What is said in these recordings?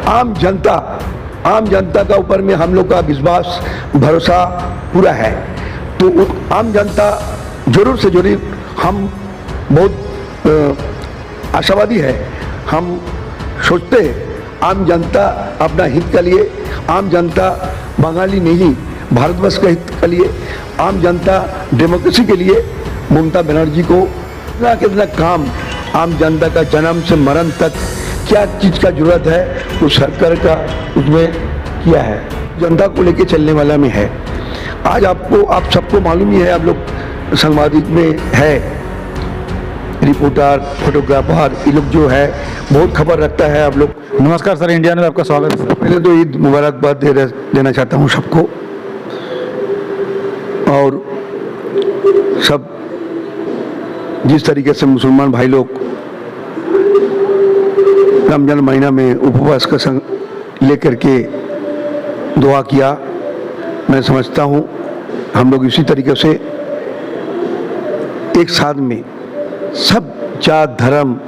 आम जनता का ऊपर में हम लोग का विश्वास भरोसा पूरा है। तो आम जनता जरूर से जरूर हम बहुत आशावादी है। हम सोचते हैं आम जनता अपना हित के लिए, आम जनता बंगाली नहीं भारतवर्ष के हित के लिए, आम जनता डेमोक्रेसी के लिए ममता बनर्जी को कितना काम आम जनता का जन्म से मरण तक क्या चीज़ का जरूरत है तो सरकार का उसमें किया है, जनता को लेके चलने वाला में है। आज आप सबको मालूम ही है, आप लोग सांबादिक में है, रिपोर्टर, फोटोग्राफर, ये लोग जो है बहुत खबर रखता है आप लोग। नमस्कार सर, इंडिया में आपका स्वागत है सर। पहले तो ईद मुबारकबाद देना चाहता हूँ सबको, और सब जिस तरीके से मुसलमान भाई लोग रमजान महीना में उपवास का संग लेकर के दुआ किया, मैं समझता हूँ हम लोग इसी तरीके से एक साथ में सब जात धर्म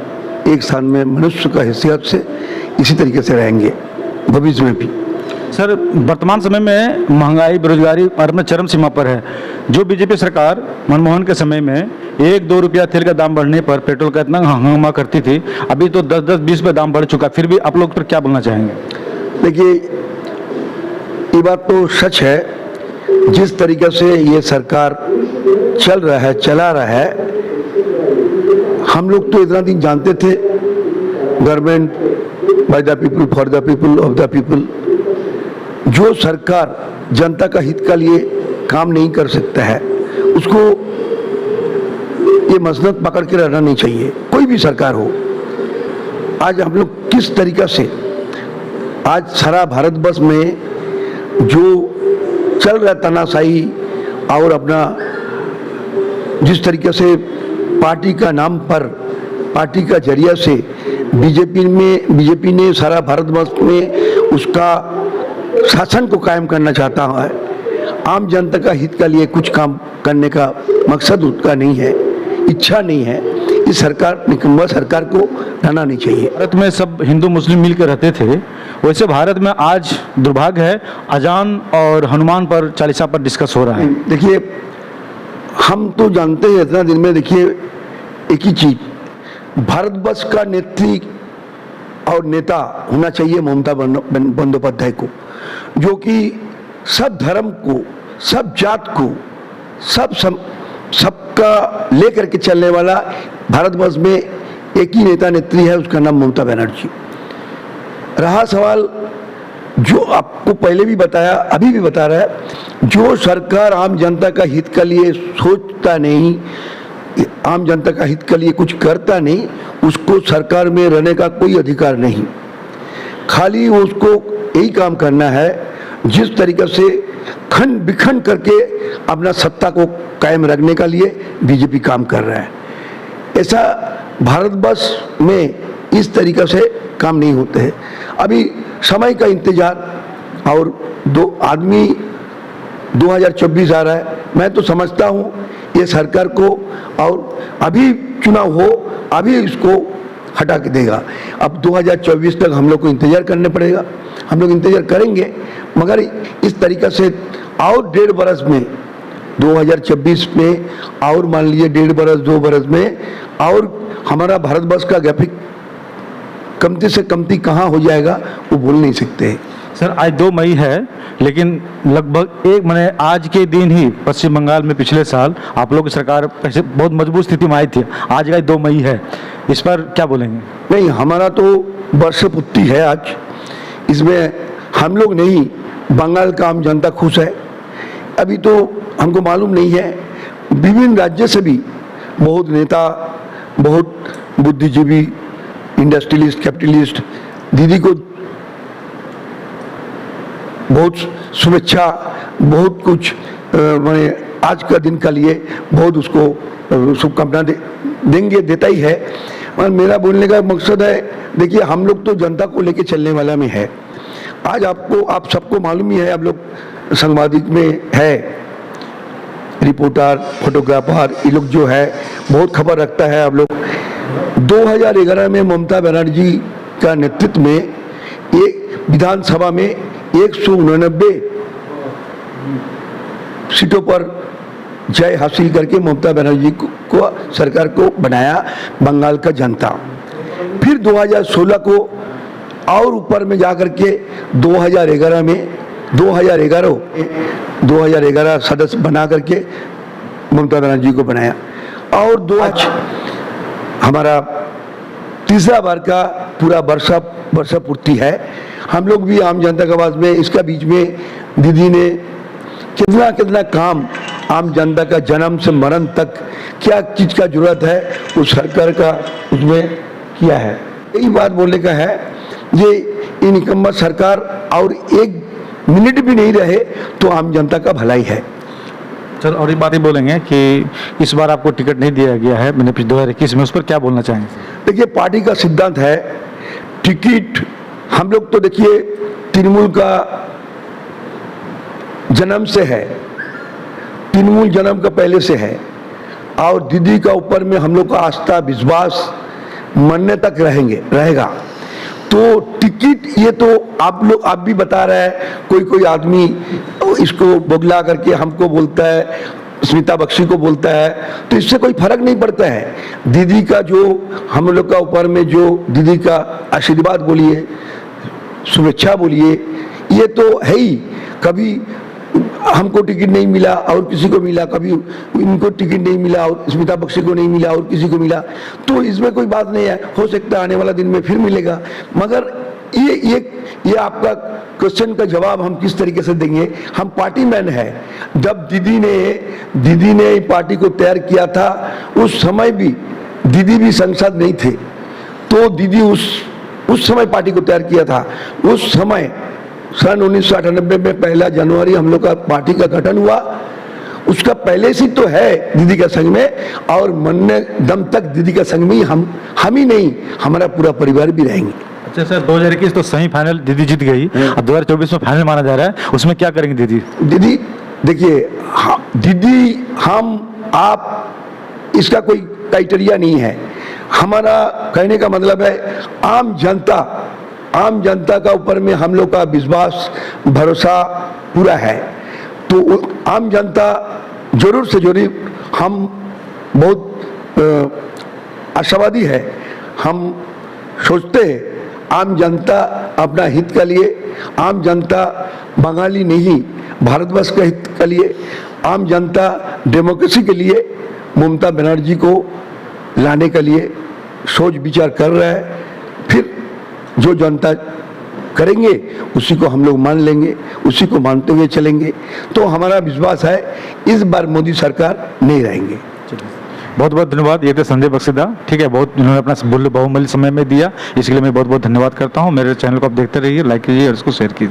एक साथ में मनुष्य का हैसियत से इसी तरीके से रहेंगे भविष्य में भी। सर, वर्तमान समय में महंगाई, बेरोजगारी भारत में चरम सीमा पर है। जो बीजेपी सरकार मनमोहन के समय में 1-2 रुपया तेल का दाम बढ़ने पर पेट्रोल का इतना हंगामा करती थी, अभी तो 10-10, 20 पे दाम बढ़ चुका। फिर भी आप लोग पर क्या बोलना चाहेंगे? देखिए, ये बात तो सच है, जिस तरीके से ये सरकार चला रहा है, हम लोग तो इतना दिन जानते थे government by the people, for the people, of the people. जो सरकार जनता का हित के लिए काम नहीं कर सकता है उसको ये मसनद पकड़ के रहना नहीं चाहिए, कोई भी सरकार हो। आज हम लोग किस तरीका से आज सारा भारतवर्ष में जो चल रहा तानाशाही और अपना जिस तरीके से पार्टी का नाम पर, पार्टी का जरिया से बीजेपी ने सारा भारतवर्ष में उसका शासन को कायम करना चाहता है। आम जनता का हित के लिए कुछ काम करने का मकसद उसका नहीं है, इच्छा नहीं है। इस सरकार निकम्मा सरकार को रहना नहीं चाहिए। भारत में सब हिंदू मुस्लिम मिलकर रहते थे, वैसे भारत में आज दुर्भाग्य है अजान और हनुमान पर, चालीसा पर डिस्कस हो रहा है। देखिए, हम तो जानते हैं इतना दिन में, देखिए एक ही चीज, भारतवर्ष का नेत्री और नेता होना चाहिए ममता बंदोपाध्याय को, जो कि सब धर्म को, सब जात को, सबका लेकर के चलने वाला भारतवर्ष में एक ही नेता नेत्री है, उसका नाम ममता बनर्जी। रहा सवाल जो आपको पहले भी बताया, अभी भी बता रहा है, जो सरकार आम जनता का हित के लिए सोचता नहीं, आम जनता का हित के लिए कुछ करता नहीं, उसको सरकार में रहने का कोई अधिकार नहीं। खाली उसको यही काम करना है जिस तरीके से खंड बिखंड करके अपना सत्ता को कायम रखने का लिए बीजेपी काम कर रहा है। ऐसा भारतवर्ष में इस तरीके से काम नहीं होते हैं। अभी समय का इंतजार और 2024 आ रहा है। मैं तो समझता हूँ ये सरकार को, और अभी चुनाव हो, अभी इसको हटा के देगा। अब 2024 तक हम लोग को इंतजार करना पड़ेगा, हम लोग इंतजार करेंगे, मगर इस तरीक़ा से और 1.5 बरस में 2026 में और मान लीजिए 1.5 बरस 2 बरस में और हमारा भारतवर्ष का ग्राफिक कमती से कमती कहाँ हो जाएगा वो बोल नहीं सकते। सर, आज 2 मई है, लेकिन लगभग एक महीने आज के दिन ही पश्चिम बंगाल में पिछले साल आप लोग की सरकार पैसे बहुत मजबूत स्थिति में आई थी। आज का 2 मई है, इस पर क्या बोलेंगे? नहीं, हमारा तो वर्षपूर्ति है आज, इसमें हम लोग नहीं, बंगाल का आम जनता खुश है। अभी तो हमको मालूम नहीं है, विभिन्न राज्य से भी बहुत नेता, बहुत बुद्धिजीवी, इंडस्ट्रियलिस्ट, कैपिटलिस्ट दीदी को बहुत शुभेच्छा, बहुत कुछ मैंने आज का दिन के लिए बहुत उसको शुभकामना देता ही है। और मेरा बोलने का मकसद है, देखिए हम लोग तो जनता को लेके चलने वाला में है। आज आप सबको मालूम ही है, आप लोग सांबादिक में है, रिपोर्टर, फोटोग्राफर, ये लोग जो है बहुत खबर रखता है आप लोग। 2011 में ममता बनर्जी का नेतृत्व में एक विधानसभा में 189 सीटों पर जय हासिल करके ममता बनर्जी को सरकार को बनाया बंगाल का जनता। फिर 2016 को और ऊपर में जाकर के 2011 सदस्य बना करके ममता बनर्जी को बनाया और हमारा तीसरा बार का पूरा वर्षा पूर्ति है। हम लोग भी आम जनता के आवाज में इसका बीच में दीदी ने कितना काम आम जनता का जन्म से मरण तक क्या चीज का जरूरत है उस सरकार का उसमें किया है। यही बात बोलने का है, ये निकम्मा सरकार और एक मिनट भी नहीं रहे तो आम जनता का भलाई है। सर और ये बात ही बोलेंगे कि इस बार आपको टिकट नहीं दिया गया है मैंने 2021 में, उस पर क्या बोलना चाहेंगे? देखिए पार्टी का सिद्धांत है टिकट, हम लोग तो देखिए तृणमूल का जन्म से है, तृणमूल जन्म का पहले से है और दीदी का ऊपर में हम लोग का आस्था विश्वास मरने तक रहेगा। तो टिकट ये तो आप भी बता रहे हैं, कोई आदमी इसको बोगला करके हमको बोलता है, स्मिता बख्शी को बोलता है, तो इससे कोई फर्क नहीं पड़ता है। दीदी का जो हम लोग का ऊपर में जो दीदी का आशीर्वाद बोलिए, शुभेच्छा बोलिए, ये तो है ही। कभी हमको टिकट नहीं मिला और किसी को मिला, कभी इनको टिकट नहीं मिला और स्मिता बख्शी को नहीं मिला और किसी को मिला, तो इसमें कोई बात नहीं है, हो सकता है आने वाला दिन में फिर मिलेगा। मगर ये आपका क्वेश्चन का जवाब हम किस तरीके से देंगे? हम पार्टी मैन है। जब दीदी ने पार्टी को तैयार किया था उस समय भी दीदी भी संसद नहीं थे, तो दीदी उस समय पार्टी को तैयार किया था। उस समय सन 1998 में 1 जनवरी हम लोग का पार्टी का गठन हुआ, उसका पहले से तो है दीदी का संग में और मरने दम तक दीदी का संग में ही हम ही नहीं हमारा पूरा परिवार भी रहेंगे। अच्छा सर, 2021 तो सेमीफाइनल दीदी जीत गई, अब 2024 में फाइनल माना जा रहा है, उसमें क्या करेंगे दीदी? दीदी देखिए, दीदी हम आप इसका कोई क्राइटेरिया नहीं है। हमारा कहने का मतलब है आम जनता का ऊपर में हम लोग का विश्वास भरोसा पूरा है। तो आम जनता जरूर से जरूर हम बहुत आशावादी है। हम सोचते हैं आम जनता अपना हित के लिए, आम जनता बंगाली नहीं भारतवर्ष के हित के लिए, आम जनता डेमोक्रेसी के लिए ममता बनर्जी को लाने के लिए सोच विचार कर रहा है। फिर जो जनता करेंगे उसी को हम लोग मान लेंगे, उसी को मानते हुए चलेंगे। तो हमारा विश्वास है इस बार मोदी सरकार नहीं रहेंगे। बहुत बहुत धन्यवाद। ये थे संजय बक्सीदा, ठीक है, बहुत इन्होंने अपना बहुमूल्य समय में दिया, इसके लिए मैं बहुत बहुत धन्यवाद करता हूँ। मेरे चैनल को आप देखते रहिए, लाइक कीजिए और इसको शेयर कीजिए।